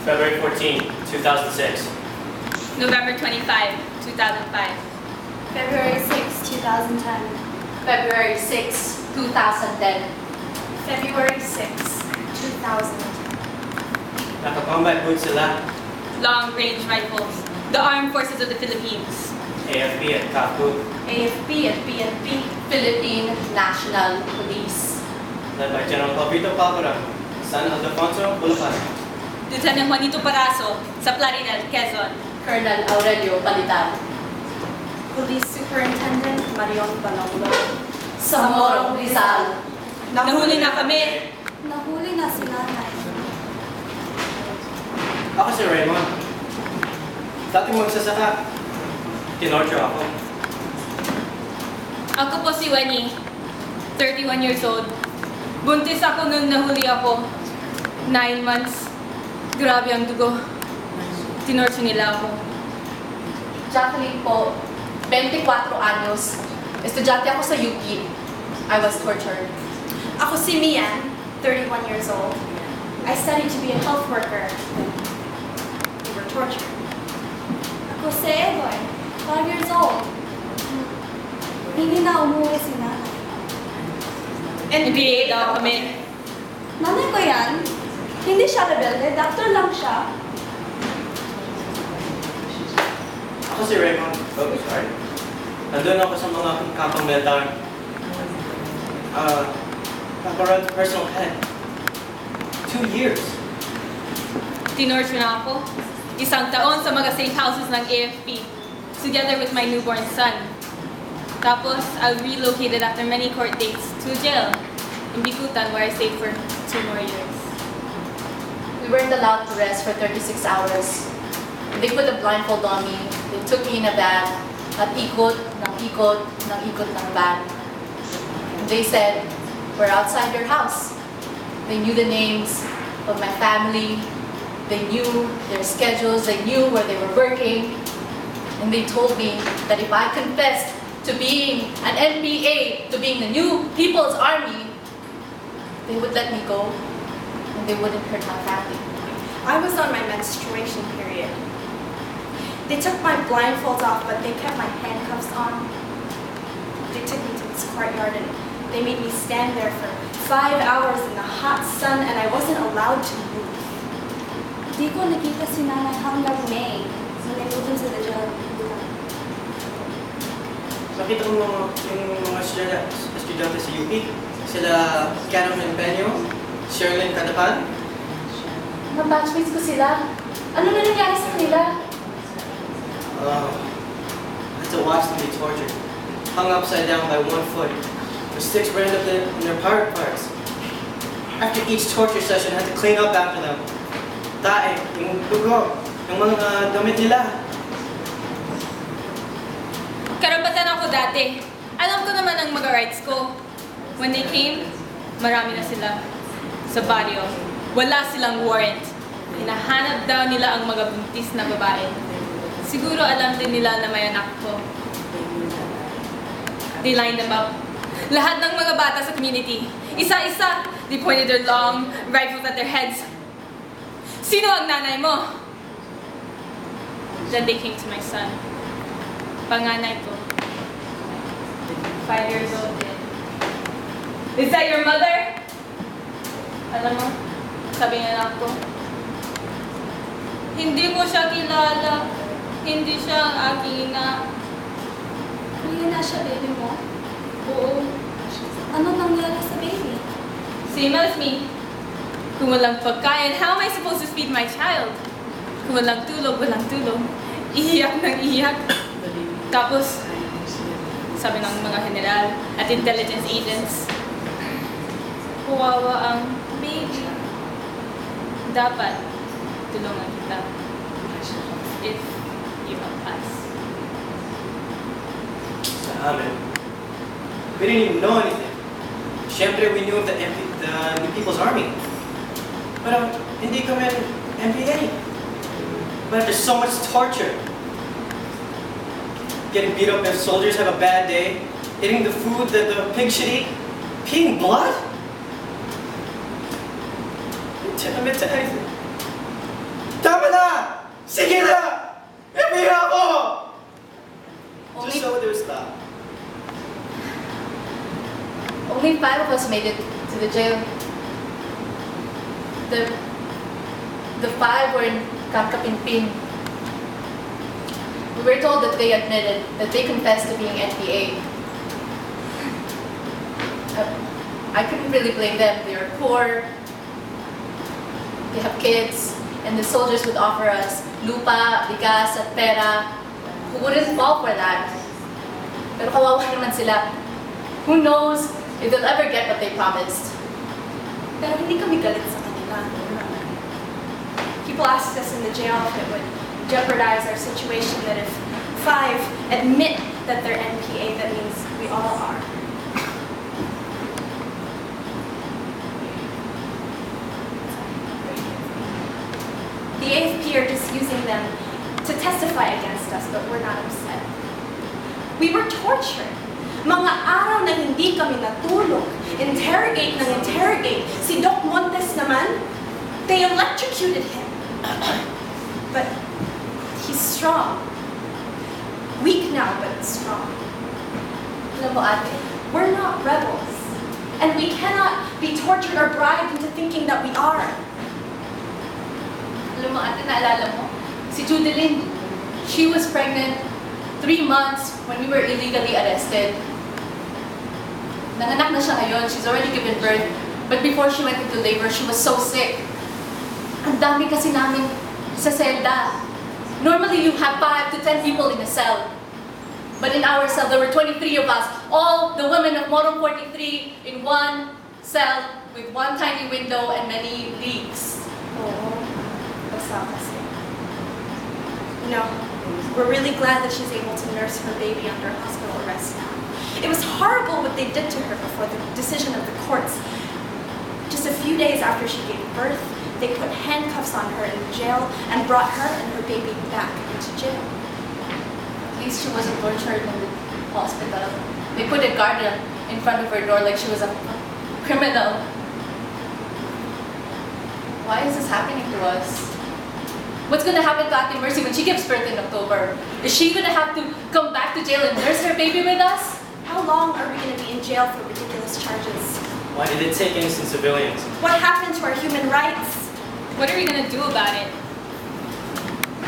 February 14, 2006. November 25, 2005. February 6, 2010. February 6, 2010. February 6, 2010. Naka-combat boots sila. Long-range rifles. The Armed Forces of the Philippines. AFP at Kapu, AFP at PNP, Philippine National Police. led by General Pablito Palcora, San Ildefonso, Bulacan. Lieutenant Juanito Paraso, sa Plarinel, Quezon. Colonel Aurelio Palitan. Police Superintendent Marion Balongo. Sa Morong Rizal. Nahuli na kami. Nahuli na si nanay. Ako si Raymond. Dati magsasaka. Tinorture ako. Ako po si Winnie, 31 years old. Buntis ako nung nahuli ako. 9 months. Grabe ang dugo. Tinorture nila ako. Jacqueline po, 24 anyos. Estudyante ako sa UP. I was tortured. Ako si Mian, 31 years old. I studied to be a health worker. We were tortured. Ako si Eloy, 5 years old. Hindi na umuwi si nanay. NBA daw kami. Nanay ko yan. Hindi siya rebelde, doctor lang siya. Ako si Raymond. Oh, sorry. Nandun ako sa mga kampang militar. Paparoon to personal head. 2 years. Tinorture na ako. 1 taon sa mga safe houses ng AFP, together with my newborn son. Tapos, I was relocated after many court dates to jail in Bikutan, where I stayed for 2 more years. We weren't allowed to rest for 36 hours. They put a blindfold on me. They took me in a van at ikot ng van. And they said, "We're outside your house." They knew the names of my family. They knew their schedules. They knew where they were working. And they told me that if I confessed to being an NPA, to being the new People's Army, they would let me go and they wouldn't hurt my family. I was on my menstruation period. They took my blindfolds off, but they kept my handcuffs on. They took me to this courtyard and they made me stand there for 5 hours in the hot sun, and I wasn't allowed to move. Di ko nakita si nanay hanggang May. So they moved into the jail. Nakita ko yung mga estudyante sa UP. Sila Karen Empeño, Sherlyn Cadapan. Mga batchmates ko sila. Ano na nangyari sa kanila? I had to watch them be tortured. Hung upside down by 1 foot. With sticks burned up in their private parts. After each torture session, I had to clean up after them. Tae, yung dugo, yung mga damit nila. Karapatan ako dati. Alam ko naman ang mga rights ko. When they came, marami na sila. Sa barrio, wala silang warrant. Hinahanap daw nila ang mga buntis na babae. Siguro alam din nila na may anak ko. They lined them up. Lahat ng mga bata sa community. Isa-isa, they pointed their long rifles at their heads. Sino ang nanay mo? Then they came to my son. Panganay ko. 5 years old din. Is that your mother? Alam mo, sabi ng anak ko, hindi ko siya kilala. Hindi siya ang aking ina. Hindi na siya baby mo? Oo. Ano nangyari sa baby? Same as me. Kung walang pagkain, how am I supposed to feed my child? Kung walang tulog, walang tulog. Iiyak ng iiyak. Tapos, sabi ng mga general at intelligence agents, kawawa ang baby. Dapat tulungan kita. If you help us. Sa amin, we didn't even know anything. Siyempre, we knew of the New People's Army. But hindi kami NPA. But after so much torture, getting beat up if soldiers have a bad day, eating the food that the pig should eat, peeing blood? Admit to anything. Sige na! Ipiha ako! Only, Just so there's that. only 5 of us made it to the jail. The 5 were in Kapkapinpin. We were told that they admitted that they confessed to being NPA. I couldn't really blame them. They were poor, they have kids, and the soldiers would offer us lupa, bigas, at pera. Who wouldn't fall for that? Pero kawawa naman sila. Who knows if they'll ever get what they promised? Pero hindi kami galit sa kanila. People asked us in the jail if it would jeopardize our situation, that if 5 admit that they're NPA, that means we all are. The AFP are just using them to testify against us, but we're not upset. We were tortured. Mga araw na hindi kami natulog. Interrogate ng interrogate. Si Doc Montes naman, they electrocuted him. But he's strong. Weak now, but strong. Alam mo, ate, We're not rebels. And we cannot be tortured or bribed into thinking that we are. alam mo, ate, naalala mo? Si Judeline, she was pregnant 3 months when we were illegally arrested. Nanganak na siya ngayon. She's already given birth. But before she went into labor, she was so sick. Ang dami kasi namin sa selda. Normally, you have 5 to 10 people in a cell. But in our cell, there were 23 of us. All the women of Morong 43 in one cell with one tiny window and many leaks. Oo. Basta kasi. You know, we're really glad that she's able to nurse her baby under hospital arrest now. It was horrible what they did to her before the decision of the courts. Just a few days after she gave birth, they put handcuffs on her in the jail and brought her and her baby back into jail. At least she wasn't tortured in the hospital. They put a guardian in front of her door like she was a criminal. Why is this happening to us? What's gonna happen to Ate Mercy when she gives birth in October? Is she gonna have to come back to jail and nurse her baby with us? How long are we going to be in jail for ridiculous charges? Why did it take innocent civilians? What happened to our human rights? What are we gonna do about it?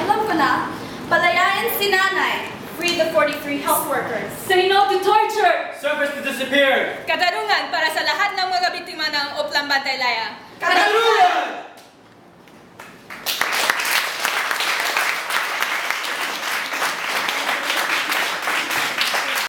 Alam ko na, palayain si nanay. Free the 43 health workers. Say no to torture! Servers to disappear! Katarungan para sa lahat ng mga biktima ng Oplang Bantaylaya. Katarungan!